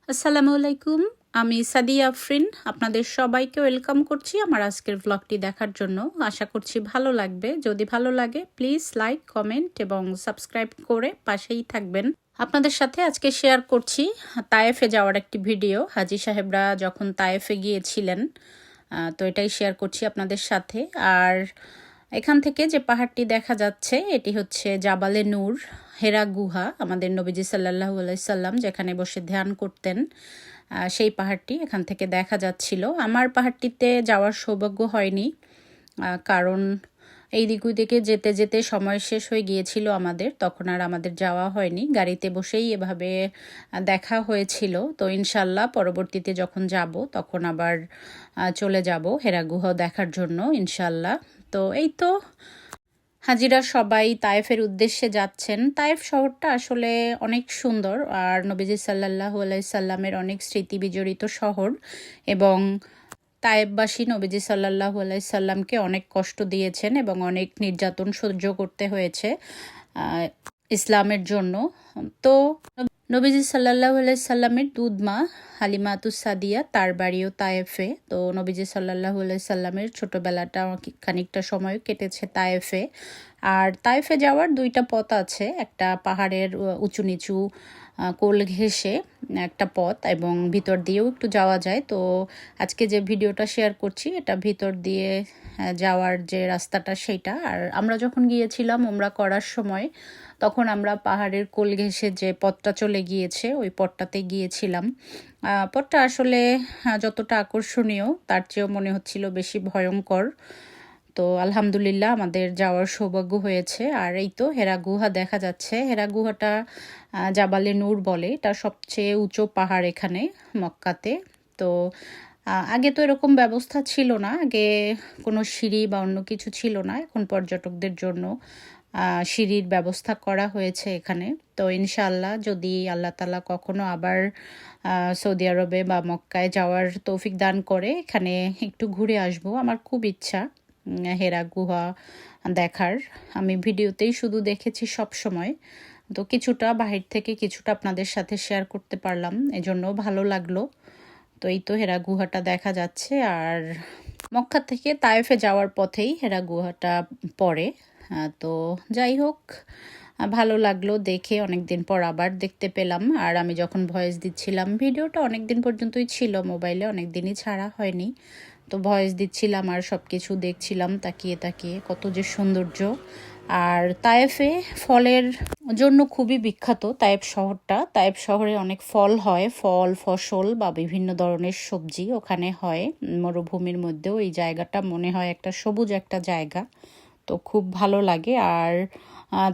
আসসালামু আলাইকুম। আমি সাদিয়া আফরিন। আপনাদের সবাইকে ওয়েলকাম করছি আমার আজকের ভ্লগটি দেখার জন্য। আশা করছি ভালো লাগবে। যদি ভালো লাগে প্লিজ লাইক, কমেন্ট এবং সাবস্ক্রাইব করে পাশেই থাকবেন। আপনাদের সাথে আজকে শেয়ার করছি তায়েফে যাওয়ার একটি ভিডিও। হাজী সাহেবরা যখন তায়েফে গিয়েছিলেন, তো এটাই শেয়ার করছি আপনাদের সাথে। আর এখান থেকে যে পাহাড়টি দেখা যাচ্ছে এটি হচ্ছে জাবালে নূর, হেরা গুহা। আমাদের নবীজি সাল্লাল্লাহু আলাইহি সাল্লাম যেখানে বসে ধ্যান করতেন, সেই পাহাড়টি এখান থেকে দেখা যাচ্ছিল। আমার পাহাড়টিতে যাওয়ার সৌভাগ্য হয়নি, কারণ এই দিক ওই দিকে যেতে যেতে সময় শেষ হয়ে গিয়েছিল আমাদের, তখন আর আমাদের যাওয়া হয়নি। গাড়িতে বসেই এভাবে দেখা হয়েছিল। তো ইনশাল্লাহ পরবর্তীতে যখন যাব তখন আবার চলে যাব হেরা গুহা দেখার জন্য ইনশাল্লাহ। তো এই তো হাজিরা সবাই তায়েফের উদ্দেশ্যে যাচ্ছেন। তায়েফ শহরটা আসলে অনেক সুন্দর, আর নবীজি সাল্লাল্লাহু আলাইহি সাল্লামের অনেক স্মৃতি বিজড়িত শহর। এবং তায়েববাসী নবীজি সাল্লাল্লাহু আলাইহি সাল্লামকে অনেক কষ্ট দিয়েছেন এবং অনেক নির্যাতন সহ্য করতে হয়েছে ইসলামের জন্য। তো নবীজি সাল্লাল্লাহু আলাইহি সাল্লামের দুধমা হালিমাতুস সাদিয়া, তার বাড়িও তায়েফে। তো নবীজি সাল্লাল্লাহু আলাইহি সাল্লামের ছোটবেলাটা খানিকটা সময় কেটেছে তায়েফে। আর তায়েফে যাওয়ার দুইটা পথ আছে, একটা পাহাড়ের উঁচু নিচু কোল ঘেঁষে একটা পথ, এবং ভিতর দিয়েও একটু যাওয়া যায়। তো আজকে যে ভিডিওটা শেয়ার করছি এটা ভিতর দিয়ে যাওয়ার যে রাস্তাটা সেইটা। আর আমরা যখন গিয়েছিলাম ওমরা করার সময়, তখন আমরা পাহাড়ের কোল ঘেঁষে যে পথটা চলে গিয়েছে ওই পথটাতে গিয়েছিলাম। পথটা আসলে যতটা আকর্ষণীয় তার চেয়েও মনে হচ্ছিল বেশি ভয়ঙ্কর। তো আলহামদুলিল্লাহ আমাদের যাওয়ার সৌভাগ্য হয়েছে। আর এই তো হেরা গুহা দেখা যাচ্ছে। হেরা গুহাটা জাবালে নূর বলে, এটা সবচেয়ে উঁচু পাহাড় এখানে মক্কাতে। তো আগে তো এরকম ব্যবস্থা ছিল না, আগে কোনো সিঁড়ি বা অন্য কিছু ছিল না। এখন পর্যটকদের জন্য সিঁড়ির ব্যবস্থা করা হয়েছে এখানে। তো ইনশাআল্লাহ যদি আল্লাহ তাআলা কখনো আবার সৌদি আরবে বা মক্কায় যাওয়ার তৌফিক দান করে, এখানে একটু ঘুরে আসবো। আমার খুব ইচ্ছা হেরা গুহা দেখার। আমি ভিডিওতেই শুধু দেখেছি সব সময়, তো কিছুটা বাহির থেকে কিছুটা আপনাদের সাথে শেয়ার করতে পারলাম, এজন্য ভালো লাগলো। তো এই তো হেরা গুহাটা দেখা যাচ্ছে। আর মক্কা থেকে তায়েফে যাওয়ার পথেই হেরা গুহাটা পড়ে। তো যাই হোক, ভালো লাগলো দেখে, অনেক দিন পর আবার দেখতে পেলাম। আর আমি যখন ভয়েস দিচ্ছিলাম, ভিডিওটা অনেক দিন পর্যন্তই ছিল মোবাইলে, অনেক দিনই ছাড়া হয়নি। তো ভয়েস দিচ্ছিলাম আর সব কিছু দেখছিলাম তাকিয়ে তাকিয়ে, কত যে সৌন্দর্য। আর তায়েফে ফলের জন্য খুবই বিখ্যাত তায়েফ শহরটা। তায়েফ শহরে অনেক ফল হয়, ফল ফসল বা বিভিন্ন ধরনের সবজি ওখানে হয়। মরুভূমির মধ্যেও এই জায়গাটা মনে হয় একটা সবুজ একটা জায়গা, তো খুব ভালো লাগে। আর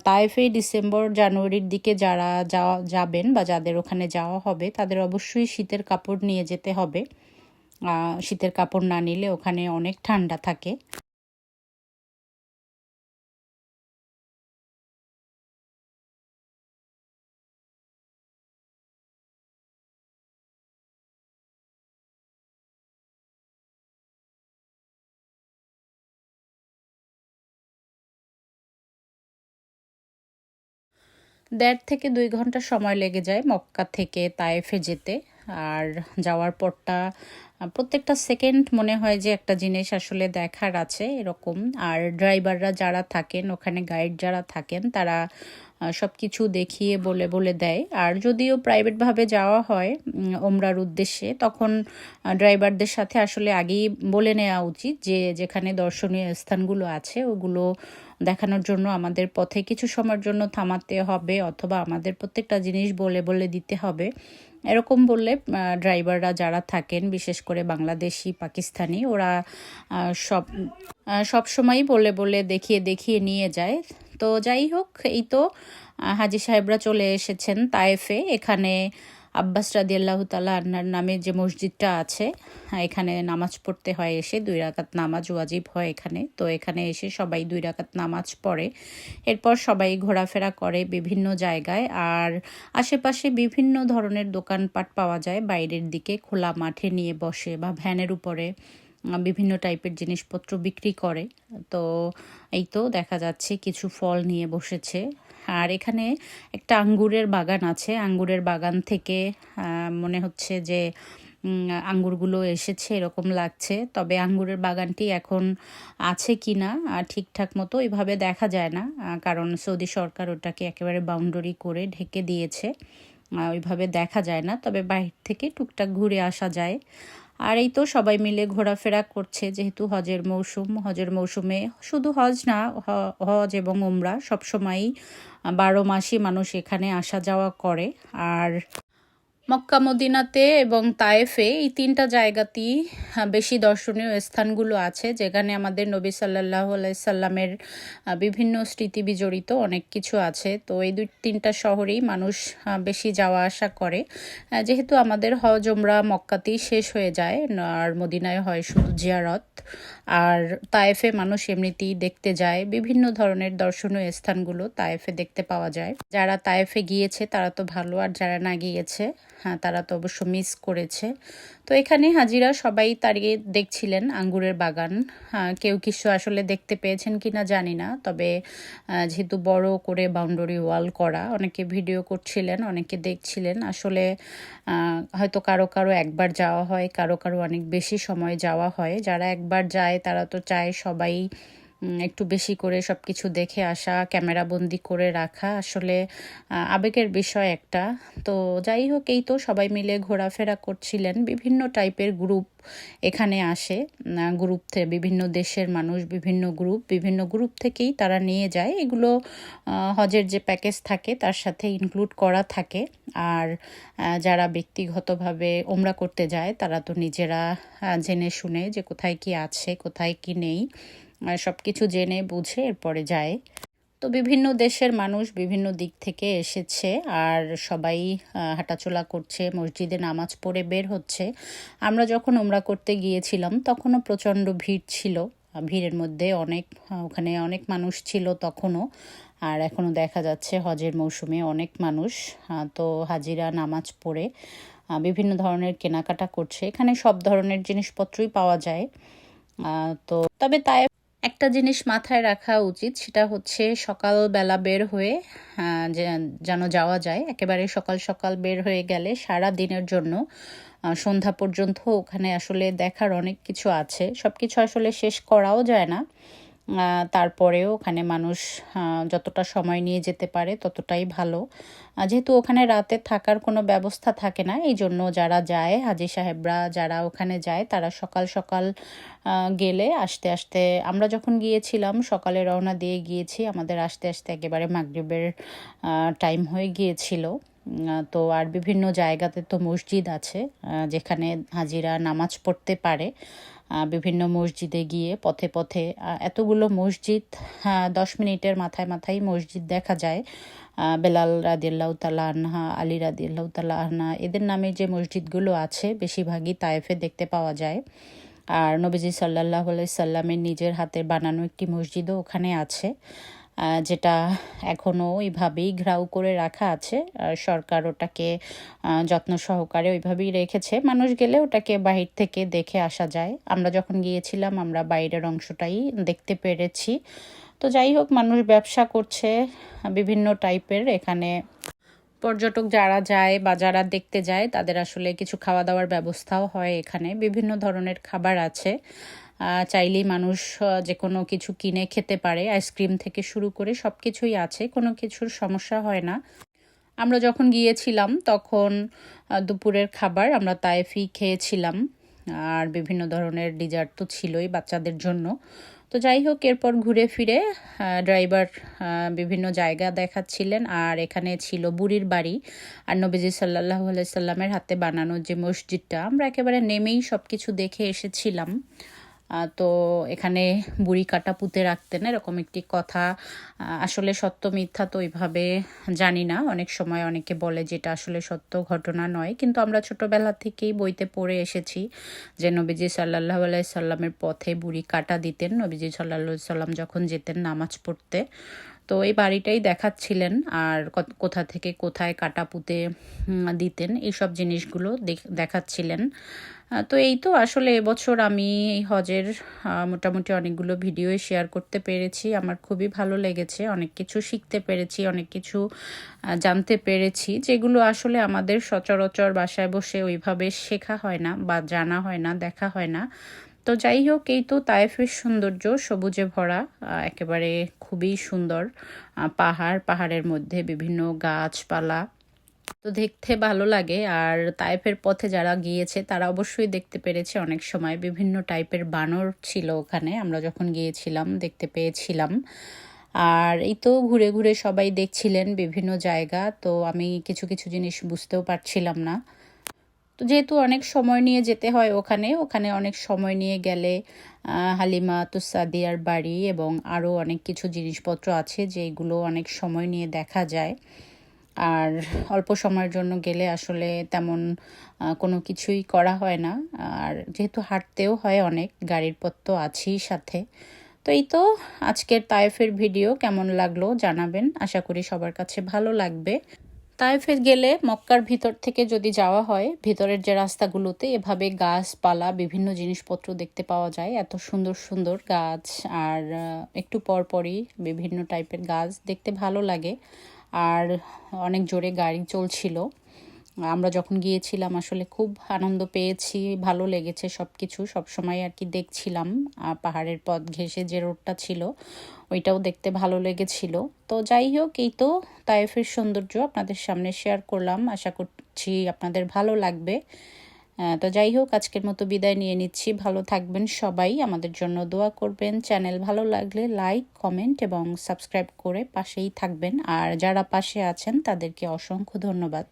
তায়েফে ডিসেম্বর জানুয়ারির দিকে যারা যাবেন বা যাদের ওখানে যাওয়া হবে তাদের অবশ্যই শীতের কাপড় নিয়ে যেতে হবে। শীতের কাপড় না নিলে ওখানে অনেক ঠান্ডা থাকে। দেড় থেকে 2 ঘন্টা সময় লেগে যায় মক্কা থেকে তায়েফে যেতে। আর যাওয়ার পরটা প্রত্যেকটা সেকেন্ড মনে হয় যে একটা জিনিস আসলে দেখার আছে এরকম। আর ড্রাইভাররা যারা থাকেন ওখানে, গাইড যারা থাকেন, তারা সব কিছু দেখিয়ে বলে বলে দেয়। আর যদিও প্রাইভেটভাবে যাওয়া হয় ওমরার উদ্দেশ্যে, তখন ড্রাইভারদের সাথে আসলে আগেই বলে নেওয়া উচিত যে যেখানে দর্শনীয় স্থানগুলো আছে ওগুলো দেখানোর জন্য আমাদের পথে কিছু সময়ের জন্য থামাতে হবে, অথবা আমাদের প্রত্যেকটা জিনিস বলে বলে দিতে হবে। এরকম বললে ড্রাইভাররা যারা থাকেন, বিশেষ করে বাংলাদেশি পাকিস্তানি, ওরা সব সব সময়ই বলে বলে দেখিয়ে দেখিয়ে নিয়ে যায়। তো যাই হোক, এই তো হাজী সাহেবরা চলে এসেছেন তায়েফে। এখানে আব্বাস রাদিয়াল্লাহু তাআলা আনহার নামে যে মসজিদটা আছে, এখানে নামাজ পড়তে হয় এসে। 2 রাকাত নামাজ ওয়াজিব হয় এখানে। তো এখানে এসে সবাই 2 রাকাত নামাজ পড়ে, এরপর সবাই ঘোরাফেরা করে বিভিন্ন জায়গায়। আর আশেপাশে বিভিন্ন ধরনের দোকানপাট পাওয়া যায়, বাইরের দিকে খোলা মাঠে নিয়ে বসে বা ভ্যানের উপরে বিভিন্ন টাইপের জিনিসপত্র বিক্রি করে। তো এই তো দেখা যাচ্ছে কিছু ফল নিয়ে বসেছে, আর এখানে একটা আঙ্গুরের বাগান আছে। আঙ্গুরের বাগান থেকে মনে হচ্ছে যে আঙ্গুরগুলো এসেছে এরকম লাগছে। তবে আঙ্গুরের বাগানটি এখন আছে কি না ঠিকঠাক মতো এভাবে দেখা যায় না, কারণ সৌদি সরকার ওটাকে একেবারে বাউন্ডারি করে ঢেকে দিয়েছে, ওইভাবে দেখা যায় না। তবে বাইরে থেকে টুকটাক ঘুরে আসা যায়। আর এই তো সবাই মিলে ঘোরাফেরা করছে, যেহেতু হজের মৌসুম। হজের মৌসুমে শুধু হজ না, হজ এবং উমরা সবসময়ই 12 মাসই মানুষ এখানে আসা যাওয়া করে। আর মক্কা মদিনাতে এবং তায়েফে এই 3টা জায়গাতেই বেশি দর্শনীয় স্থানগুলো আছে, যেখানে আমাদের নবী সাল্লাল্লাহু আলাইহি সাল্লামের বিভিন্ন স্মৃতি বিজড়িত অনেক কিছু আছে। তো এই 2-3টা শহরেই মানুষ বেশি যাওয়া আসা করে, যেহেতু আমাদের হজ উমরা মক্কাতেই শেষ হয়ে যায়, আর মদিনায় হয় শুধু জিয়ারত। আর তায়েফে মানুষ এমনিতেই দেখতে যায়, বিভিন্ন ধরনের দর্শনীয় স্থানগুলো তায়েফে দেখতে পাওয়া যায়। যারা তায়েফে গিয়েছে তারা তো ভালো, আর যারা না গিয়েছে তারা তো অবশ্য মিস করেছে। তো এখানে হাজিরা সবাই দাঁড়িয়ে দেখছিলেন আঙ্গুরের বাগান। কেউ কিছু আসলে দেখতে পেয়েছেন কিনা জানি না, তবে যেহেতু বড় করে বাউন্ডারি ওয়াল করা, অনেকে ভিডিও করছিলেন, অনেকে দেখছিলেন। আসলে হয়তো কারো কারো একবার যাওয়া হয়, কারো কারো অনেক বেশি সময় যাওয়া হয়। যারা একবার যায় তারা তো চায় সবাই একটু বেশি করে সব কিছু দেখে আসা, ক্যামেরাবন্দি করে রাখা, আসলে আবেগের বিষয় একটা। তো যাই হোক, এই তো সবাই মিলে ঘোরাফেরা করছিলেন। বিভিন্ন টাইপের গ্রুপ এখানে আসে, গ্রুপ থেকে বিভিন্ন দেশের মানুষ, বিভিন্ন গ্রুপ থেকেই তারা নিয়ে যায় এগুলো। হজের যে প্যাকেজ থাকে তার সাথে ইনক্লুড করা থাকে। আর যারা ব্যক্তিগতভাবে ওমরা করতে যায় তারা তো নিজেরা জেনে শুনে যে কোথায় কি আছে, কোথায় কি নেই, সব কিছু জেনে বুঝে এরপরে যায়। তো বিভিন্ন দেশের মানুষ বিভিন্ন দিক থেকে এসেছে, আর সবাই হাঁটাচলা করছে, মসজিদে নামাজ পড়ে বের হচ্ছে। আমরা যখন উমরা করতে গিয়েছিলাম তখনও প্রচণ্ড ভিড় ছিল, ভিড়ের মধ্যে ওখানে অনেক মানুষ ছিল তখনও, আর এখনও দেখা যাচ্ছে হজের মৌসুমে অনেক মানুষ। তো হাজিরা নামাজ পড়ে বিভিন্ন ধরনের কেনাকাটা করছে। এখানে সব ধরনের জিনিসপত্রই পাওয়া যায়। তো তবে তাই একটা জিনিস মাথায় রাখা উচিত, সেটা হচ্ছে সকালবেলা বের হয়ে যেন যাওয়া যায়। একেবারে সকাল সকাল বের হয়ে গেলে সারা দিনের জন্য সন্ধ্যা পর্যন্ত ওখানে আসলে দেখার অনেক কিছু আছে, সব কিছু আসলে শেষ করাও যায় না। তারপরেও ওখানে মানুষ যতটা সময় নিয়ে যেতে পারে ততটাই ভালো। যেহেতু ওখানে রাতে থাকার কোনো ব্যবস্থা থাকে না, এই জন্য যারা যায়, হাজি সাহেবরা যারা ওখানে যায়, তারা সকাল সকাল গেলে আস্তে আস্তে, আমরা যখন গিয়েছিলাম সকালে রওনা দিয়ে গিয়েছি, আমাদের আস্তে আস্তে একেবারে মাগরিবের টাইম হয়ে গিয়েছিল। তো আর বিভিন্ন জায়গাতে তো মসজিদ আছে যেখানে হাজিরা নামাজ পড়তে পারে। বিভিন্ন মসজিদে গিয়ে পথে পথে এতগুলো মসজিদ, 10 মিনিটের মাথায় মাথায় মসজিদ দেখা যায়। বেলাল রাদিয়াল্লাহু তাআলা আনহা, আলী রাদিয়াল্লাহু তাআলা আনহা, এদের নামে যে মসজিদগুলো আছে বেশিরভাগই তায়েফে দেখতে পাওয়া যায়। আর নবীজি সাল্লাল্লাহু আলাইহি সাল্লামের নিজের হাতে বানানো একটি মসজিদও ওখানে আছে, যেটা এখনও ওইভাবেই ঘেরাও করে রাখা আছে। সরকার ওটাকে যত্ন সহকারে ওইভাবেই রেখেছে, মানুষ গেলে ওটাকে বাহির থেকে দেখে আসা যায়। আমরা যখন গিয়েছিলাম আমরা বাইরের অংশটাই দেখতে পেরেছি। তো যাই হোক, মানুষ ব্যবসা করছে বিভিন্ন টাইপের। এখানে পর্যটক যারা যায় বা যারা দেখতে যায় তাদের আসলে কিছু খাওয়া দাওয়ার ব্যবস্থাও হয়, এখানে বিভিন্ন ধরনের খাবার আছে। চাইলেই মানুষ যে কোনো কিছু কিনে খেতে পারে, আইসক্রিম থেকে শুরু করে সব কিছুই আছে, কোনো কিছুর সমস্যা হয় না। আমরা যখন গিয়েছিলাম তখন দুপুরের খাবার আমরা তায়েফি খেয়েছিলাম, আর বিভিন্ন ধরনের ডিজার্ট তো ছিলই বাচ্চাদের জন্য। তো যাই হোক, এরপর ঘুরে ফিরে ড্রাইভার বিভিন্ন জায়গা দেখাচ্ছিলেন, আর এখানে ছিল বুড়ির বাড়ি আর নবীজি সাল্লাল্লাহু আলাইহি সাল্লামের হাতে বানানো যে মসজিদটা, আমরা একেবারে নেমেই সব কিছু দেখে এসেছিলাম। তো এখানে বুড়ি কাটা পুঁতে রাখতেন, এরকম একটি কথা। আসলে সত্য মিথ্যা তো ওইভাবে জানি না, অনেক সময় অনেকে বলে যেটা আসলে সত্য ঘটনা নয়, কিন্তু আমরা ছোটবেলা থেকেই বইতে পড়ে এসেছি যে নবীজি সাল্লাল্লাহু আলাইহি সাল্লামের পথে বুড়ি কাটা দিতেন নবীজি সাল্লাল্লাহু আলাইহি সাল্লাম যখন যেতেন নামাজ পড়তে। তো এই বাড়িটাই দেখাচ্ছিলেন আর কোথা থেকে কোথায় কাটা পুঁতে দিতেন এইসব জিনিসগুলো দেখাচ্ছিলেন। তো এই তো আসলে এবছর আমি এই হজের মোটামুটি অনেকগুলো ভিডিও শেয়ার করতে পেরেছি। আমার খুবই ভালো লেগেছে, অনেক কিছু শিখতে পেরেছি, অনেক কিছু জানতে পেরেছি যেগুলো আসলে আমাদের সচরাচর বাসায় বসে ওইভাবে শেখা হয় না বা জানা হয় না, দেখা হয় না। তো যাই হোক, এই তো তায়েফের সৌন্দর্য, সবুজে ভরা, একেবারে খুবই সুন্দর পাহাড়ের মধ্যে বিভিন্ন গাছপালা, তো দেখতে ভালো লাগে। আর তায়েফের পথে যারা গিয়েছে তারা অবশ্যই দেখতে পেরেছে অনেক সময় বিভিন্ন টাইপের বানর ছিল ওখানে, আমরা যখন গিয়েছিলাম দেখতে পেয়েছিলাম। আর এই তো ঘুরে ঘুরে সবাই দেখছিলেন বিভিন্ন জায়গা, তো আমি কিছু কিছু জিনিস বুঝতেও পারছিলাম না। তো যেহেতু অনেক সময় নিয়ে যেতে হয় ওখানে ওখানে অনেক সময় নিয়ে গেলে হালিমা তুসাদিয়ার বাড়ি এবং আরও অনেক কিছু জিনিসপত্র আছে যেগুলো অনেক সময় নিয়ে দেখা যায়। আর অল্প সময়ের জন্য গেলে আসলে তেমন কোনো কিছুই করা হয় না। আর যেহেতু হাঁটতেও হয় অনেক, গাড়ির পথ তো আছেই সাথে। তো এই তো আজকের তায়েফের ভিডিও কেমন লাগলো জানাবেন, আশা করি সবার কাছে ভালো লাগবে। তায়েফে গেলে মক্কার ভিতর থেকে যদি যাওয়া হয়, ভিতরের যে রাস্তাগুলোতে এভাবে গাছপালা বিভিন্ন জিনিসপত্র দেখতে পাওয়া যায়, এত সুন্দর সুন্দর গাছ। আর একটু পরপরই বিভিন্ন টাইপের গাছ দেখতে ভালো লাগে। আর অনেক জোরে গাড়ি চলছিল, আমরা যখন গিয়েছিলাম আসলে খুব আনন্দ পেয়েছি, ভালো লেগেছে সব কিছু। সবসময় আর কি দেখছিলাম পাহাড়ের পথ ঘেঁষে যে রোডটা ছিল ওইটাও দেখতে ভালো লেগেছিল। তো যাই হোক, এই তো তায়েফের সৌন্দর্য আপনাদের সামনে শেয়ার করলাম, আশা করছি আপনাদের ভালো লাগবে। তো যাই হোক, আজকের মতো বিদায় নিয়ে নিচ্ছি। ভালো থাকবেন সবাই, আমাদের জন্য দোয়া করবেন। চ্যানেল ভালো লাগলে লাইক, কমেন্ট এবং সাবস্ক্রাইব করে পাশেই থাকবেন। আর যারা পাশে আছেন তাদেরকে অসংখ্য ধন্যবাদ।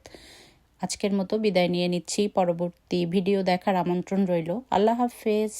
আজকের মতো বিদায় নিয়ে নিচ্ছি, পরবর্তী ভিডিও দেখার আমন্ত্রণ রইল। আল্লাহ হাফেজ।